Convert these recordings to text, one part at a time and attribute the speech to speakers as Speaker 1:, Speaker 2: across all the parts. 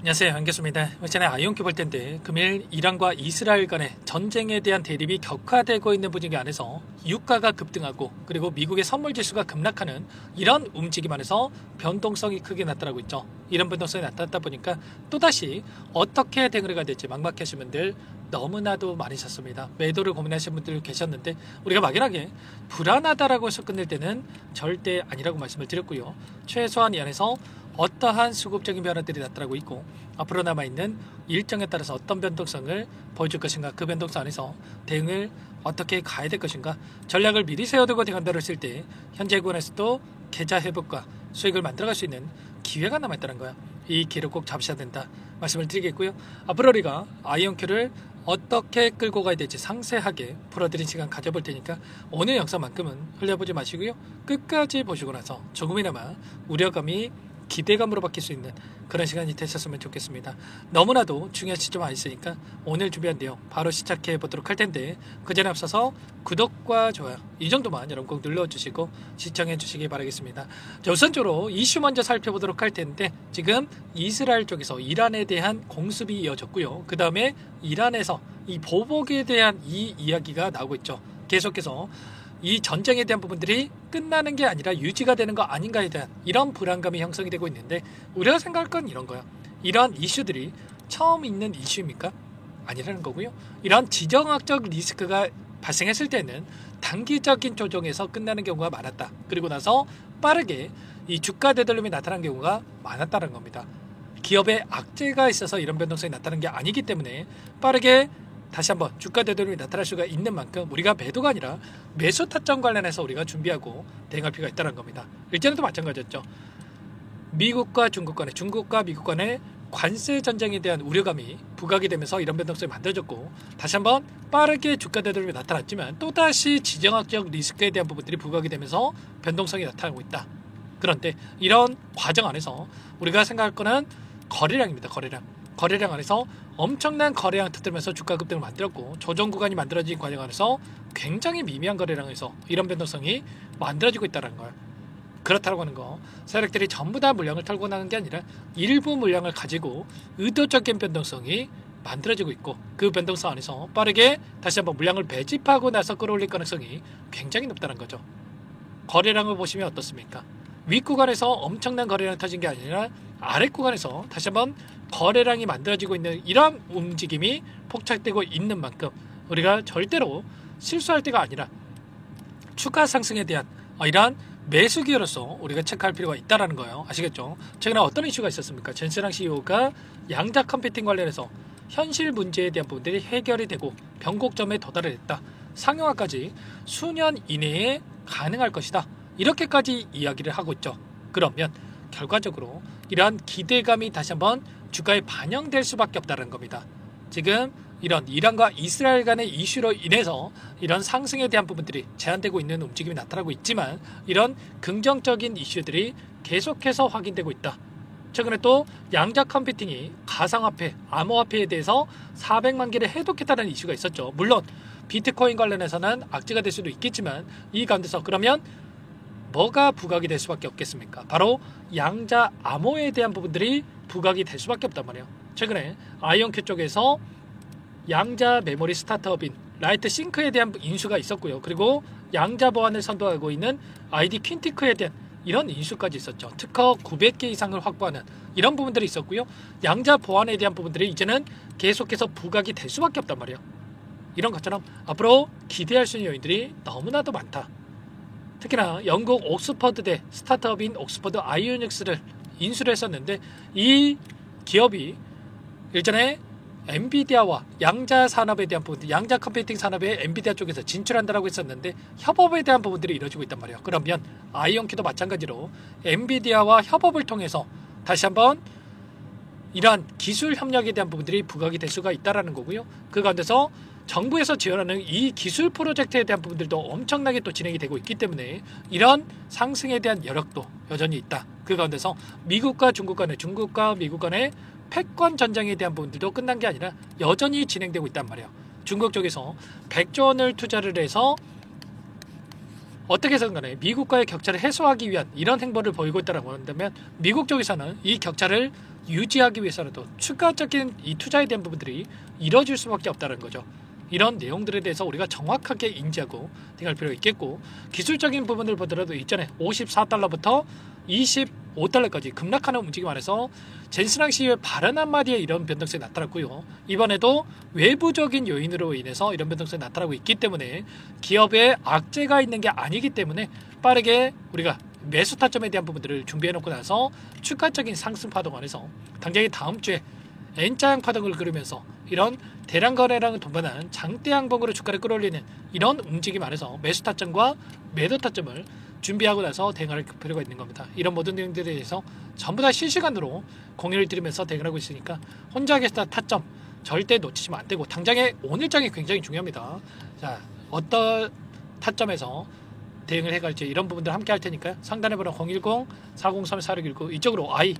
Speaker 1: 안녕하세요, 안겠습니다. 전에 아이온큐 볼 텐데 금일 이란과 이스라엘 간의 전쟁에 대한 대립이 격화되고 있는 분위기 안에서 유가가 급등하고 그리고 미국의 선물 지수가 급락하는 이런 움직임 안에서 변동성이 크게 나타나고 있죠. 이런 변동성이 나타났다 보니까 또다시 어떻게 대응을 해야 될지 막막하신 분들 너무나도 많으셨습니다. 매도를 고민하시는 분들 계셨는데 우리가 막연하게 불안하다라고 해서 끝낼 때는 절대 아니라고 말씀을 드렸고요. 최소한 이 안에서 어떠한 수급적인 변화들이 나타나고 있고 앞으로 남아있는 일정에 따라서 어떤 변동성을 보여줄 것인가, 그 변동성 안에서 대응을 어떻게 가야 될 것인가, 전략을 미리 세워두고 대응한다고 했을 때 현재 구간에서도 계좌 회복과 수익을 만들어갈 수 있는 기회가 남아있다는 거야. 이 기회를 꼭 잡으셔야 된다 말씀을 드리겠고요. 앞으로 우리가 아이온큐를 어떻게 끌고 가야 될지 상세하게 풀어드린 시간 가져볼 테니까 오늘 영상만큼은 흘려보지 마시고요. 끝까지 보시고 나서 조금이나마 우려감이 기대감으로 바뀔 수 있는 그런 시간이 되셨으면 좋겠습니다. 너무나도 중요한 시점 와 있으니까 오늘 준비한 내용 바로 시작해 보도록 할 텐데 그 전에 앞서서 구독과 좋아요 이 정도만 여러분 꼭 눌러주시고 시청해 주시기 바라겠습니다. 자, 우선적으로 이슈 먼저 살펴보도록 할 텐데 지금 이스라엘 쪽에서 이란에 대한 공습이 이어졌고요. 그 다음에 이란에서 이 보복에 대한 이 이야기가 나오고 있죠. 계속해서 이 전쟁에 대한 부분들이 끝나는 게 아니라 유지가 되는 거 아닌가에 대한 이런 불안감이 형성이 되고 있는데 우리가 생각할 건 이런 거야. 이런 이슈들이 처음 있는 이슈입니까? 아니라는 거고요. 이런 지정학적 리스크가 발생했을 때는 단기적인 조정에서 끝나는 경우가 많았다. 그리고 나서 빠르게 이 주가 되돌림이 나타난 경우가 많았다는 겁니다. 기업의 악재가 있어서 이런 변동성이 나타나는 게 아니기 때문에 빠르게 다시 한번 주가 되돌림이 나타날 수가 있는 만큼 우리가 매도가 아니라 매수 타점 관련해서 우리가 준비하고 대응할 필요가 있다는 겁니다. 일전에도 마찬가지였죠. 미국과 중국 간의, 중국과 미국 간의 관세 전쟁에 대한 우려감이 부각이 되면서 이런 변동성이 만들어졌고 다시 한번 빠르게 주가 되돌림이 나타났지만 또다시 지정학적 리스크에 대한 부분들이 부각이 되면서 변동성이 나타나고 있다. 그런데 이런 과정 안에서 우리가 생각할 거는 거래량입니다. 거래량 안에서 엄청난 거래량 터뜨리면서 주가 급등을 만들었고 조정 구간이 만들어진 과정 안에서 굉장히 미미한 거래량에서 이런 변동성이 만들어지고 있다는 거예요. 그렇다고 하는 거 세력들이 전부 다 물량을 털고 나는 게 아니라 일부 물량을 가지고 의도적인 변동성이 만들어지고 있고 그 변동성 안에서 빠르게 다시 한번 물량을 배집하고 나서 끌어올릴 가능성이 굉장히 높다는 거죠. 거래량을 보시면 어떻습니까? 윗구간에서 엄청난 거래량이 터진 게 아니라 아랫구간에서 다시 한번 거래량이 만들어지고 있는 이런 움직임이 포착되고 있는 만큼 우리가 절대로 실수할 때가 아니라 추가 상승에 대한 이러한 매수 기회로서 우리가 체크할 필요가 있다는 거예요. 아시겠죠? 최근에 어떤 이슈가 있었습니까? 젠스랑 CEO가 양자 컴퓨팅 관련해서 현실 문제에 대한 부분들이 해결이 되고 변곡점에 도달했다. 상용화까지 수년 이내에 가능할 것이다. 이렇게까지 이야기를 하고 있죠. 그러면 결과적으로 이러한 기대감이 다시 한번 주가에 반영될 수밖에 없다는 겁니다. 지금 이런 이란과 이스라엘 간의 이슈로 인해서 이런 상승에 대한 부분들이 제한되고 있는 움직임이 나타나고 있지만 이런 긍정적인 이슈들이 계속해서 확인되고 있다. 최근에 또 양자 컴퓨팅이 가상화폐, 암호화폐에 대해서 400만 개를 해독했다는 이슈가 있었죠. 물론 비트코인 관련해서는 악재가 될 수도 있겠지만 이 가운데서 그러면 뭐가 부각이 될 수밖에 없겠습니까? 바로 양자 암호에 대한 부분들이 부각이 될 수밖에 없단 말이에요. 최근에 아이온큐 쪽에서 양자 메모리 스타트업인 라이트 싱크에 대한 인수가 있었고요. 그리고 양자 보안을 선도하고 있는 아이디 퀸티크에 대한 이런 인수까지 있었죠. 특허 900개 이상을 확보하는 이런 부분들이 있었고요. 양자 보안에 대한 부분들이 이제는 계속해서 부각이 될 수밖에 없단 말이에요. 이런 것처럼 앞으로 기대할 수 있는 요인들이 너무나도 많다. 특히나 영국 옥스퍼드대 스타트업인 옥스퍼드 아이오닉스를 인수를 했었는데 이 기업이 일전에 엔비디아와 양자 산업에 대한 부분들, 양자 컴퓨팅 산업에 엔비디아 쪽에서 진출한다라고 했었는데 협업에 대한 부분들이 이루어지고 있단 말이에요. 그러면 아이온큐도 마찬가지로 엔비디아와 협업을 통해서 다시 한번 이러한 기술 협력에 대한 부분들이 부각이 될 수가 있다는 거고요. 그 가운데서 정부에서 지원하는 이 기술 프로젝트에 대한 부분들도 엄청나게 또 진행이 되고 있기 때문에 이런 상승에 대한 여력도 여전히 있다. 그 가운데서 미국과 중국 간의, 중국과 미국 간의 패권 전쟁에 대한 부분들도 끝난 게 아니라 여전히 진행되고 있단 말이에요. 중국 쪽에서 100조 원을 투자를 해서 어떻게 해서든 간에 미국과의 격차를 해소하기 위한 이런 행보를 보이고 있다고 한다면 미국 쪽에서는 이 격차를 유지하기 위해서라도 추가적인 이 투자에 대한 부분들이 이뤄질 수밖에 없다는 거죠. 이런 내용들에 대해서 우리가 정확하게 인지하고 대응할 필요가 있겠고, 기술적인 부분을 보더라도 이전에 54달러부터 25달러까지 급락하는 움직임 안에서 젠스랑 CEO의 발언 한마디에 이런 변동성이 나타났고요. 이번에도 외부적인 요인으로 인해서 이런 변동성이 나타나고 있기 때문에 기업에 악재가 있는 게 아니기 때문에 빠르게 우리가 매수 타점에 대한 부분들을 준비해놓고 나서 추가적인 상승 파동 안에서 당장에 다음 주에 N자형 파동을 그리면서 이런 대량 거래량을 동반한 장대 양봉으로 주가를 끌어올리는 이런 움직임 안에서 매수 타점과 매도 타점을 준비하고 나서 대응할 필요가 있는 겁니다. 이런 모든 내용들에 대해서 전부 다 실시간으로 공유를 드리면서 대응을 하고 있으니까 혼자 계시다 타점 절대 놓치시면 안 되고, 당장에 오늘장이 굉장히 중요합니다. 자, 어떤 타점에서 대응을 해갈지 이런 부분들 함께 할 테니까요. 상단에 번호 010-403-4619 이쪽으로 I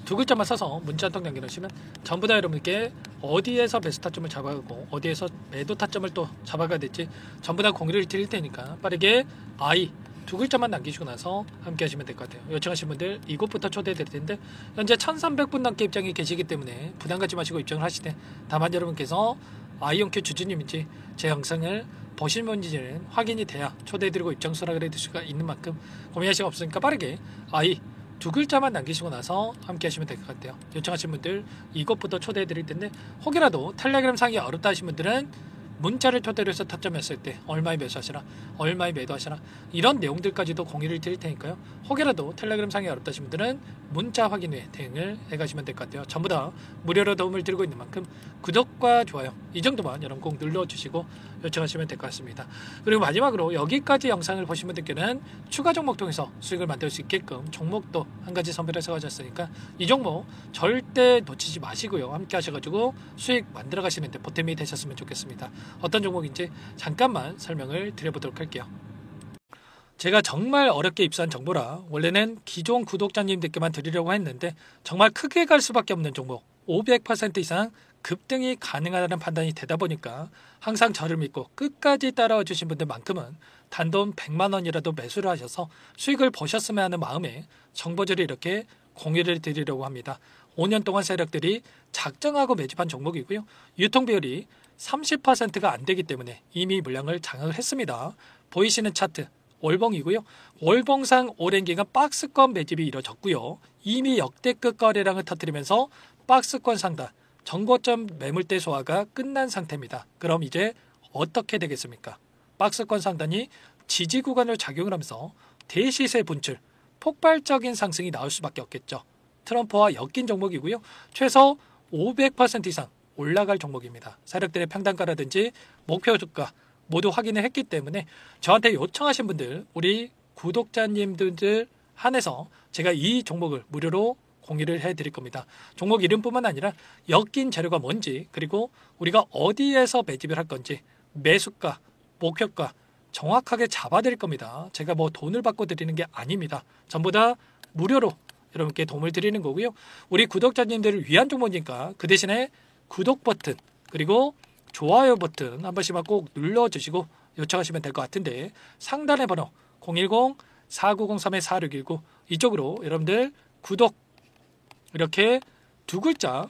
Speaker 1: 두 글자만 써서 문자 한 통 남겨놓으시면 전부 다 여러분께 어디에서 매수 타점을 잡아가고 어디에서 매도 타점을 또 잡아가야 될지 전부 다 공유를 드릴 테니까 빠르게 I 두 글자만 남기시고 나서 함께 하시면 될 것 같아요. 요청하신 분들 이곳부터 초대해 드릴 텐데 현재 1300분 넘게 입장이 계시기 때문에 부담 갖지 마시고 입장을 하시되, 다만 여러분께서 아이온큐 주주님인지 제 영상을 보신 분인지는 확인이 돼야 초대해드리고 입장 수락을 해드릴 수가 있는 만큼 고민할 시간 없으니까 빠르게 I 두 글자만 남기시고 나서 함께 하시면 될 것 같아요. 요청하신 분들 이것부터 초대해 드릴 텐데, 혹이라도 텔레그램 상이 어렵다 하신 분들은 문자를 토대로 해서 타점했을 때 얼마에 매수하시라, 얼마에 매도하시라 이런 내용들까지도 공유를 드릴 테니까요. 혹이라도 텔레그램 상이 어렵다 하신 분들은 문자 확인 후에 대응을 해가시면 될 것 같아요. 전부 다 무료로 도움을 드리고 있는 만큼 구독과 좋아요 이 정도만 여러분 꼭 눌러주시고 요청하시면 될 것 같습니다. 그리고 마지막으로 여기까지 영상을 보신 분들께는 추가 종목 통해서 수익을 만들 수 있게끔 종목도 한 가지 선별해서 가졌으니까 이 종목 절대 놓치지 마시고요. 함께 하셔가지고 수익 만들어 가시는데 보탬이 되셨으면 좋겠습니다. 어떤 종목인지 잠깐만 설명을 드려보도록 할게요. 제가 정말 어렵게 입수한 정보라 원래는 기존 구독자님들께만 드리려고 했는데 정말 크게 갈 수밖에 없는 종목, 500% 이상 급등이 가능하다는 판단이 되다 보니까 항상 저를 믿고 끝까지 따라와 주신 분들만큼은 단돈 100만 원이라도 매수를 하셔서 수익을 보셨으면 하는 마음에 정보들을 이렇게 공유를 드리려고 합니다. 5년 동안 세력들이 작정하고 매집한 종목이고요. 유통비율이 30%가 안 되기 때문에 이미 물량을 장악을 했습니다. 보이시는 차트 월봉이고요. 월봉상 오랜 기간 박스권 매집이 이뤄졌고요. 이미 역대급 거래량을 터뜨리면서 박스권 상단 정고점 매물대 소화가 끝난 상태입니다. 그럼 이제 어떻게 되겠습니까? 박스권 상단이 지지 구간을 작용을 하면서 대시세 분출, 폭발적인 상승이 나올 수밖에 없겠죠. 트럼프와 엮인 종목이고요. 최소 500% 이상 올라갈 종목입니다. 세력들의 평단가라든지 목표 주가 모두 확인을 했기 때문에 저한테 요청하신 분들, 우리 구독자님들 한해서 제가 이 종목을 무료로 공유를 해드릴 겁니다. 종목 이름뿐만 아니라 엮인 재료가 뭔지, 그리고 우리가 어디에서 매집을 할 건지, 매수가, 목표가 정확하게 잡아드릴 겁니다. 제가 뭐 돈을 받고 드리는 게 아닙니다. 전부 다 무료로 여러분께 도움을 드리는 거고요. 우리 구독자님들을 위한 종목이니까 그 대신에 구독 버튼 그리고 좋아요 버튼 한 번씩만 꼭 눌러주시고 요청하시면 될 것 같은데, 상단의 번호 010-4903-4619 이쪽으로 여러분들 구독 이렇게 두 글자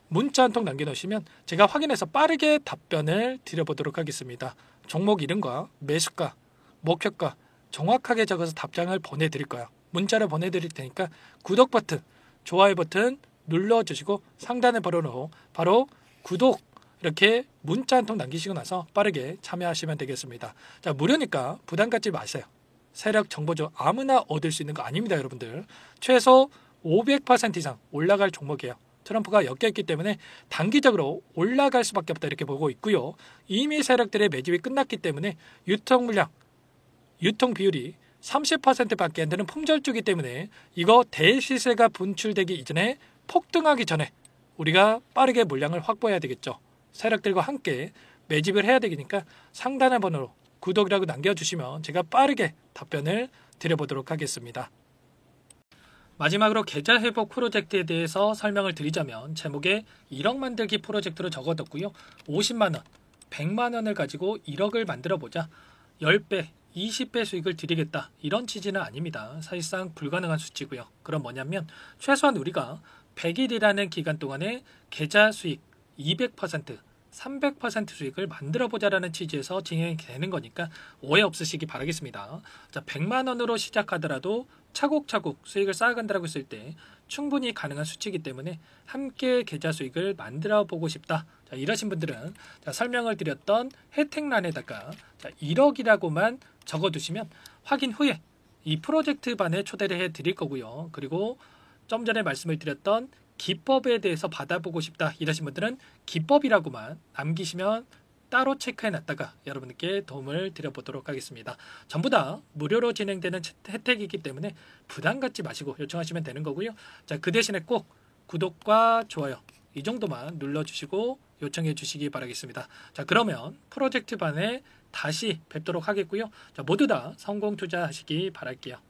Speaker 1: 문자 한 통 남겨놓으시면 제가 확인해서 빠르게 답변을 드려보도록 하겠습니다. 종목 이름과 매수가, 목표가 정확하게 적어서 답장을 보내드릴 거예요. 문자를 보내드릴 테니까 구독 버튼, 좋아요 버튼 눌러주시고 상단의 번호로 바로 구독 이렇게 문자 한 통 남기시고 나서 빠르게 참여하시면 되겠습니다. 자, 무료니까 부담 갖지 마세요. 세력 정보죠. 아무나 얻을 수 있는 거 아닙니다, 여러분들. 최소 500% 이상 올라갈 종목이에요. 트럼프가 엮여있기 때문에 단기적으로 올라갈 수밖에 없다 이렇게 보고 있고요. 이미 세력들의 매집이 끝났기 때문에 유통 물량, 유통 비율이 30%밖에 안 되는 품절주기 때문에 이거 대시세가 분출되기 이전에 폭등하기 전에 우리가 빠르게 물량을 확보해야 되겠죠. 세력들과 함께 매집을 해야 되니까 상단의 번호로 구독이라고 남겨주시면 제가 빠르게 답변을 드려보도록 하겠습니다. 마지막으로 계좌 회복 프로젝트에 대해서 설명을 드리자면 제목에 1억 만들기 프로젝트로 적어뒀고요. 50만원, 100만원을 가지고 1억을 만들어보자. 10배, 20배 수익을 드리겠다 이런 취지는 아닙니다. 사실상 불가능한 수치고요. 그럼 뭐냐면 최소한 우리가 100일이라는 기간 동안에 계좌 수익 200%, 300% 수익을 만들어 보자라는 취지에서 진행이 되는 거니까 오해 없으시기 바라겠습니다. 자, 100만 원으로 시작하더라도 차곡차곡 수익을 쌓아간다고 했을 때 충분히 가능한 수치이기 때문에 함께 계좌 수익을 만들어 보고 싶다. 자, 이러신 분들은 자, 설명을 드렸던 혜택란에다가 자, 1억이라고만 적어두시면 확인 후에 이 프로젝트 반에 초대를 해 드릴 거고요. 그리고 좀 전에 말씀을 드렸던 기법에 대해서 받아보고 싶다 이러신 분들은 기법이라고만 남기시면 따로 체크해 놨다가 여러분께 도움을 드려보도록 하겠습니다. 전부 다 무료로 진행되는 혜택이기 때문에 부담 갖지 마시고 요청하시면 되는 거고요. 자, 그 대신에 꼭 구독과 좋아요 이 정도만 눌러주시고 요청해 주시기 바라겠습니다. 자, 그러면 프로젝트 반에 다시 뵙도록 하겠고요. 자, 모두 다 성공 투자하시기 바랄게요.